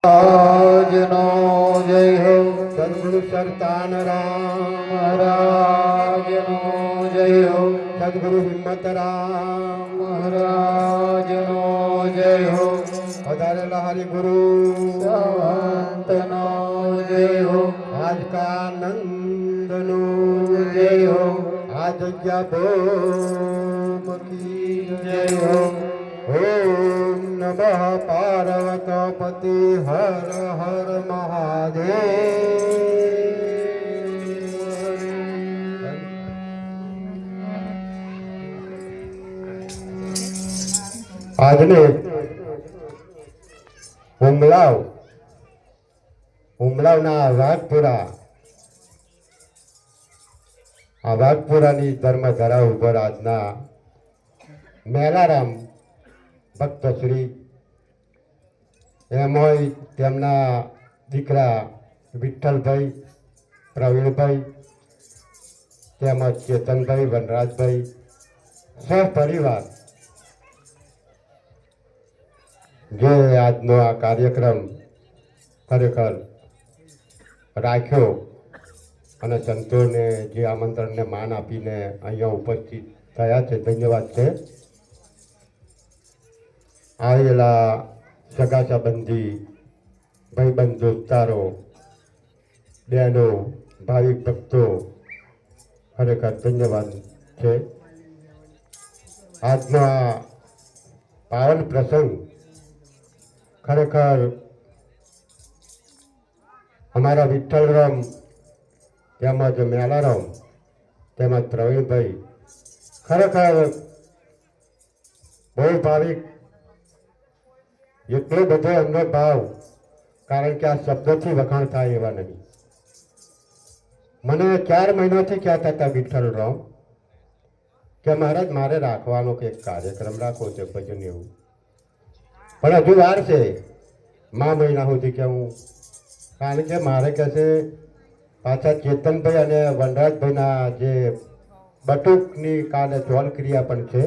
આજનો જય હો સદગુરુ સરતાન રામ મહારાજનો જય હો સદગુરુ હિંમત રામ મહારાજનો જય હો વધારેલા હરિગુરુ સંતનો જય હો આજકાનંદનો જય હો આ જગ્યા ભોમ કી જય હો ઓમ નમઃ પાર્વતીપતિ હર હર મહાદેવ। આજને ઉમલાવના વાઘપુરાની ધર્મધરા ઉપર આજના મેલારામ ભક્ત શ્રી એમોય તેમના દીકરા વિઠ્ઠલભાઈ, પ્રવીણભાઈ તેમજ ચેતનભાઈ, વનરાજભાઈ સહપરિવાર જે આજનો આ કાર્યક્રમ ખરેખર રાખ્યો અને સંતોને જે આમંત્રણને માન આપીને અહીંયા ઉપસ્થિત થયા છે, ધન્યવાદ છે। આવેલા સગા સંબંધી, ભાઈબંધ, દોસ્તારો, બહેનો, ભાવિક ભક્તો ખરેખર ધન્યવાદ છે। આજનો આ પાવન પ્રસંગ ખરેખર અમારા વિઠ્ઠલરામ તેમજ મેલારામ તેમજ પ્રવીણભાઈ ખરેખર બહુ ભાવિક, એટલો બધો એમનો ભાવ, કારણ કે આ શબ્દોથી વખાણ થાય એવા નહીં। મને 4 મહિનાથી કહેતા હતા વિઠ્ઠલરામ કે મહારાજ મારે રાખવાનો કે કાર્યક્રમ રાખવો છે ભજન એવું, પણ હજુ વાર છે મહિના સુધી કે હું, કારણ કે મારે કહે છે પાછા ચેતનભાઈ અને વનરાજભાઈના જે બટુકની કાલે ચોલ ક્રિયા પણ છે,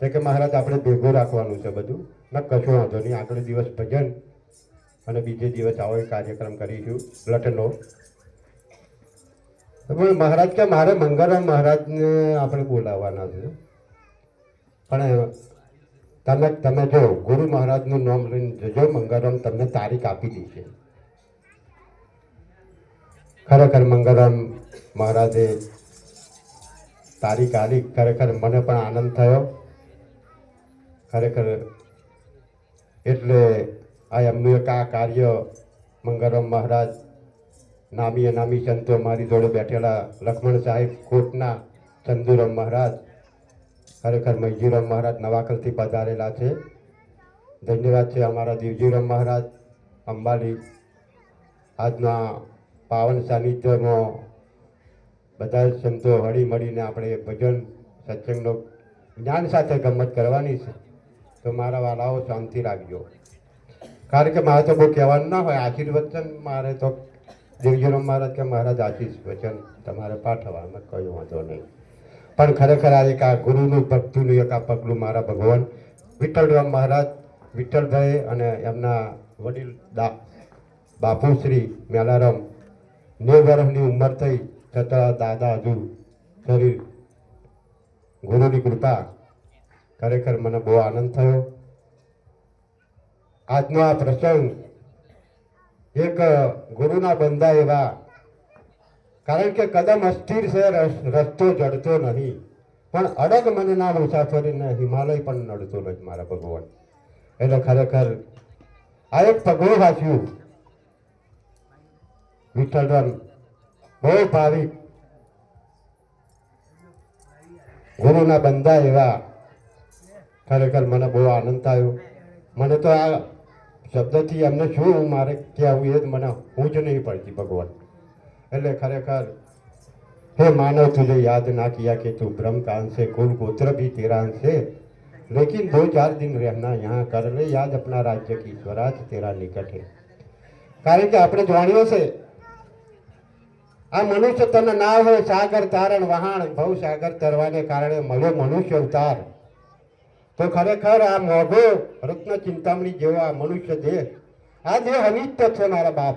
તે કે મહારાજ આપણે ભેગું રાખવાનું છે બધું, ન કશું વાંધો નહીં, આગળ દિવસ ભજન અને બીજે દિવસ આવો કાર્યક્રમ કરીશું લટનો। મહારાજ કે મારે મંગળરામ મહારાજને આપણે બોલાવવાના છે, પણ તમે જો ગુરુ મહારાજનું નામ લઈને જજો, મંગળરામ તમને તારીખ આપી દીધી છે। ખરેખર મંગળરામ મહારાજે તારીખ આલી, ખરેખર મને પણ આનંદ થયો ખરેખર। એટલે આ એમનું એક આ કાર્ય મંગળરામ મહારાજ, નામી અનામી સંતો, મારી જોડે બેઠેલા લક્ષ્મણ સાહેબ કોટના, ચંદુરામ મહારાજ, ખરેખર મૈજીરામ મહારાજ નવાકલથી પધારેલા છે, ધન્યવાદ છે। અમારા દેવજીરામ મહારાજ અંબાલી આજના પાવન સાનિધ્યમાં બધા સંતો હળી મળીને આપણે ભજન સત્સંગનો જ્ઞાન સાથે ગમત કરવાની છે, તો મારા વાલાઓ શાંતિ રાખજો, કારણ કે મારે તો બહુ કહેવાનું ના હોય, આશીર્વચન મારે તો દેવજીરામ મહારાજ કે મહારાજ આશીર્વચન તમારે પાઠવવામાં કયું વાંધો નહીં, પણ ખરેખર આ એક આ ગુરુનું ભક્તિનું એક આ પગલું મારા ભગવાન વિઠ્ઠલરામ મહારાજ, વિઠ્ઠલભાઈ અને એમના વડીલ બાપુશ્રી મેલારામ 90 વર્ષની ઉંમર થઈ છતાં દાદા હજુ શરીર, ગુરુની કૃપા, ખરેખર મને બહુ આનંદ થયો। આજનો આ પ્રસંગ એક ગુરુના બંધા એવા, કારણ કે કદમ અસ્થિર છે, રસ્તો જડતો નહીં, પણ અડગ મનના મુસાફરીને હિમાલય પણ નડતો નથી મારા ભગવાન। એટલે ખરેખર આ એક પગલું વાંચ્યું વિઠ્ઠલરામ, બહુ ભાવિક, ગુરુના બંધા એવા, ખરેખર મને બહુ આનંદ થયો। મને તો આ શબ્દથી એમને શું મારે કહેવું એ જ મને હું જ નહીં પડતી ભગવાન। એટલે ખરેખર हे मानव तुझे याद ना किया कि तू ब्रह्म कान से, कुल गोत्र भी तेरा अंश है, लेकिन 2-4 दिन रहना यहाँ कर ले याद, अपना राज्य की स्वराज तेरा निकट है। कारण કે આપણે જાણ્યો છે આ મનુષ્ય તન ના હોય સાગર તારણ વહાણ, ભવ સાગર તરવાને કારણે મળ્યો મનુષ્ય અવતાર, તો ખરેખર આ મોઘો રત્ન ચિંતામણી જેવો આ મનુષ્ય દેહ આ દેહ અનિત્ય છે મારા બાપ.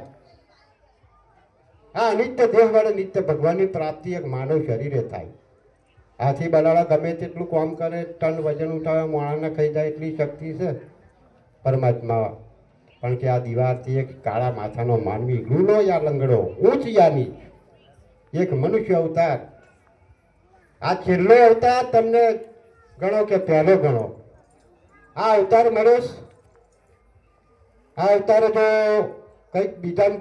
આ અનિત્ય દેહ વડે નિત્ય ભગવાનની પ્રાપ્તિ એક માનવ શરીરે થાય. હાથી બલાડા ગમે તેટલું કામ કરે, ટન વજન ઉઠાવે, માણસને ખાઈ જાય એટલી શક્તિ છે પરમાત્મા. પણ કે આ દીવારથી એક કાળા માથાનો માનવી, લૂલો યા લંગડો, ઊંચ યા નીચ, એક મનુષ્ય અવતાર. આ છેલ્લો અવતાર તમને ગણો કે પહેલો ગણો. આ અવતાર મળ્યો. આ અવતારે જો કંઈક બીજા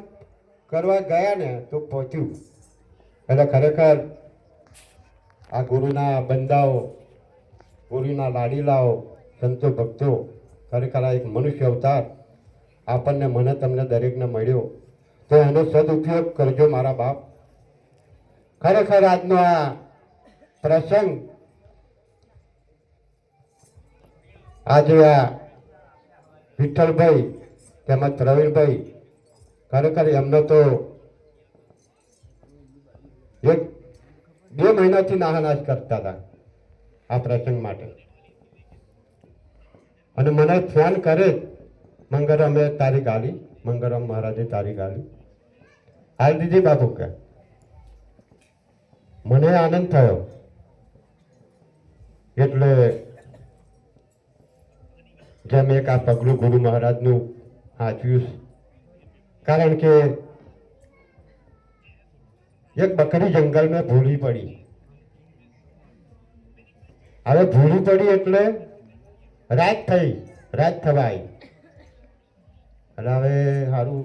કરવા ગયા ને તો પહોંચ્યું. એટલે ખરેખર આ ગુરુના બંદાઓ, ગુરુના લાડીલાઓ, સંતો ભક્તો, ખરેખર આ એક મનુષ્ય અવતાર આપણને, મને, તમને દરેકને મળ્યો. તો એનો સદુપયોગ કરજો મારા બાપ. ખરેખર આજનો આ પ્રસંગ, આજે આ વિઠ્ઠલભાઈ તેમજ પ્રવીણભાઈ, ખરેખર એમનો તો 1-2 મહિનાથી નાહાનાશ કરતા હતા આ પ્રસંગ માટે. અને મને ફોન કરે, મંગળમ મેં તારીખ આલી, મંગળમ મહારાજે તારીખ આલી, હાલ દીધી બાપુ કે. મને આનંદ થયો. એટલે જેમ એક આ પગલું ગુરુ મહારાજનું સાચવ્યું. કારણ કે એક બકરી જંગલમાં ભૂલી પડી. હવે ભૂલી પડી એટલે રાત થઈ, રાત થવા આવી. અને હવે સારું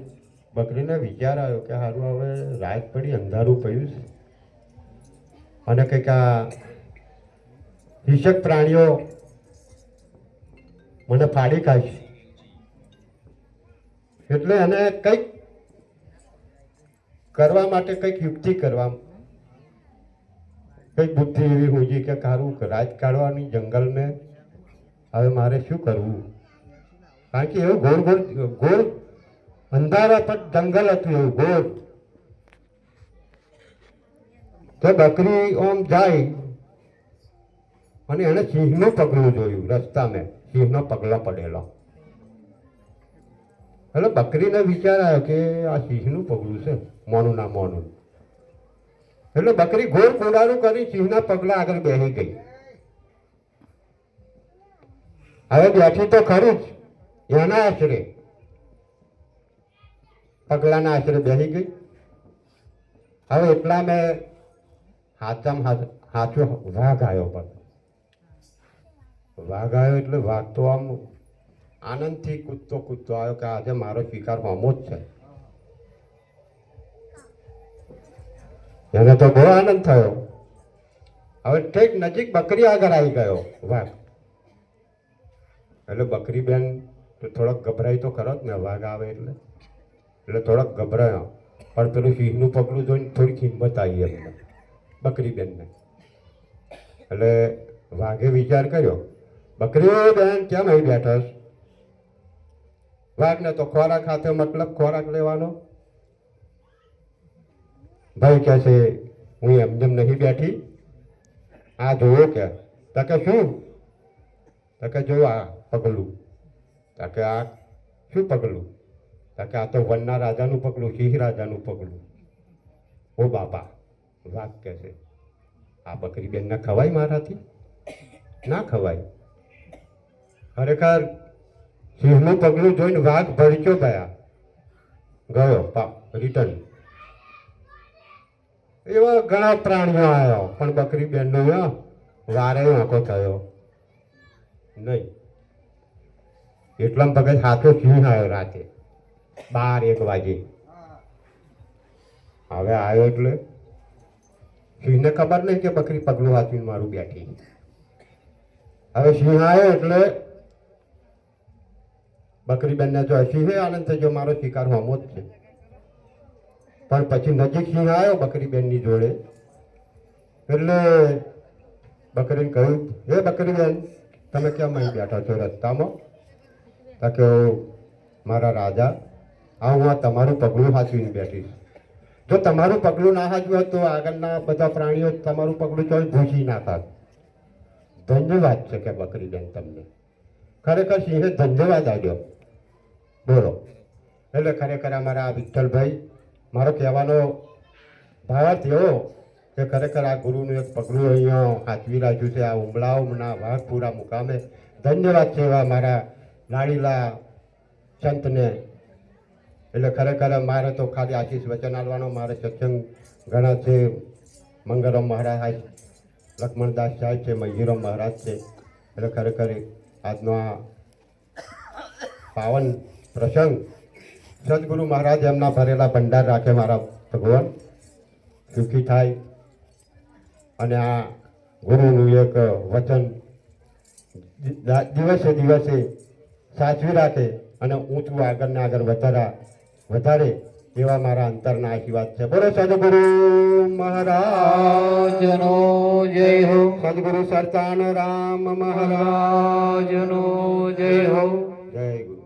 બકરીને વિચાર આવ્યો કે સારું હવે રાત પડી, અંધારું પડ્યું છે અને કંઈક આ હિંસક પ્રાણીઓ મને ફાડી ખાય. એટલે એને કંઈક કરવા માટે કંઈક યુક્તિ કરવા, કંઈક બુદ્ધિ એવી હોજી કે સારું રાત કાઢવાની જંગલમાં. હવે મારે શું કરવું? કારણ કે એવું ગોળ અંધારા પર જંગલ હતું, એવું ગોળ. તો બકરી ઓમ જાય અને એને સિંહનું પગલું જોયું રસ્તામાં, સિંહનો પગલો પડેલો. એટલે બકરીને વિચાર આવ્યો કે આ સિંહનું પગલું છે, મોનું ના મોનું. એટલે બકરી ગોળ કોડારું કરી સિંહના પગલા આગળ બેસી ગઈ. હવે બેઠી તો ખરું જ, એના આશરે, પગલાના આશરે બેસી ગઈ. હવે એટલા મેં હાચો વાઘ આવ્યો. પણ વાઘ આવ્યો એટલે વાઘ તો આમ આનંદથી કૂદતો આવ્યો કે આજે મારો શિકાર હોમો જ છે. એને તો બહુ આનંદ થયો. હવે ઠીક નજીક બકરી આગળ આવી ગયો વાઘ. એટલે બકરી બેન તો થોડોક ગભરાઈ તો ખરો જ ને, વાઘ આવે એટલે થોડોક ગભરાયો. પણ પેલું સિંહનું પગલું જોઈને થોડીક હિંમત આવી એમને, બકરી બેનને. એટલે વાઘે વિચાર કર્યો, બકરી બેન કેમ અહીં બેઠા? વાઘને તો ખોરાક ખાતે મતલબ ખોરાક લેવાનો. ભાઈ કહે છે હું એમ નહીં બેઠી, આ જોવો કે. તકે શું? તકે જો આ પગલું. તકે આ શું પગલું? તકે આ તો વનના રાજાનું પગલું, સિંહ રાજાનું પગલું. ઓ બાપા, વાઘ કહે છે આ બકરી બેનને ખવાય મારાથી? ના ખવાય. ખરેખર સિંહનું પગલું જોઈને વાઘ ભડક્યો ગયો રિટર્ન. એવા ઘણા પ્રાણીઓ આવ્યો પણ બકરી બેનનો વારે આંખો થયો નહીં. એટલામાં ભગત સાચો સિંહ આવ્યો રાતે 12-1 વાગે. હવે આવ્યો એટલે સિંહને ખબર નહીં કે બકરી પગલું વાંચીને મારું બેઠી. હવે સિંહ આવ્યો એટલે બકરી બેનને જો સિંહે આનંદ થયો, મારો શિકાર હોમો જ છે. પણ પછી નજીક સિંહ આવ્યો બકરી બેનની જોડે. એટલે બકરીને કહ્યું, હે બકરી બેન, તમે કેમ અહીં બેઠા છો રસ્તામાં? તો કે મારા રાજા, હું આ તમારું પગલું હાચવીને બેઠીશ. જો તમારું પગલું ના હાચવ્યું તો આગળના બધા પ્રાણીઓ તમારું પગલું ચોઈ ભૂસી નાખાત. ધન્યવાદ છે કે બકરી બેન તમને. ખરેખર સિંહે ધન્યવાદ આપ્યો. બોલો. એટલે ખરેખર અમારા વિઠ્ઠલભાઈ મારો કહેવાનો ભાવાર્થ એવો કે ખરેખર આ ગુરુનું એક પગલું અહીંયા હાથવી રાખ્યું છે આ ઉમળાઓના વાઘપુરા મુકામે. ધન્યવાદ છે એવા મારા લાડીલા સંતને. એટલે ખરેખર મારે તો ખાલી આશીષ વચન આલવાનો. મારે સત્સંગ ઘણા છે. મંગળમ મહારાજ, લક્ષ્મણદાસ સાહેબ છે, મહીરામ મહારાજ છે. એટલે ખરેખર આજનો આ પાવન પ્રસંગ સદગુરુ મહારાજ એમના ભરેલા ભંડાર રાખે મારા ભગવાન સુખી થાય અને આ ગુરુનું એક વચન દિવસે દિવસે સાચવી રાખે અને ઊંચું આગળ ને આગળ વધારે એવા મારા અંતરના આશીર્વાદ છે. બોલો સદગુરુ મહારાજનો જય હો. સદગુરુ સરતાન રામ મહારાજ મહારાજનો જય હો. જય ગુરુ.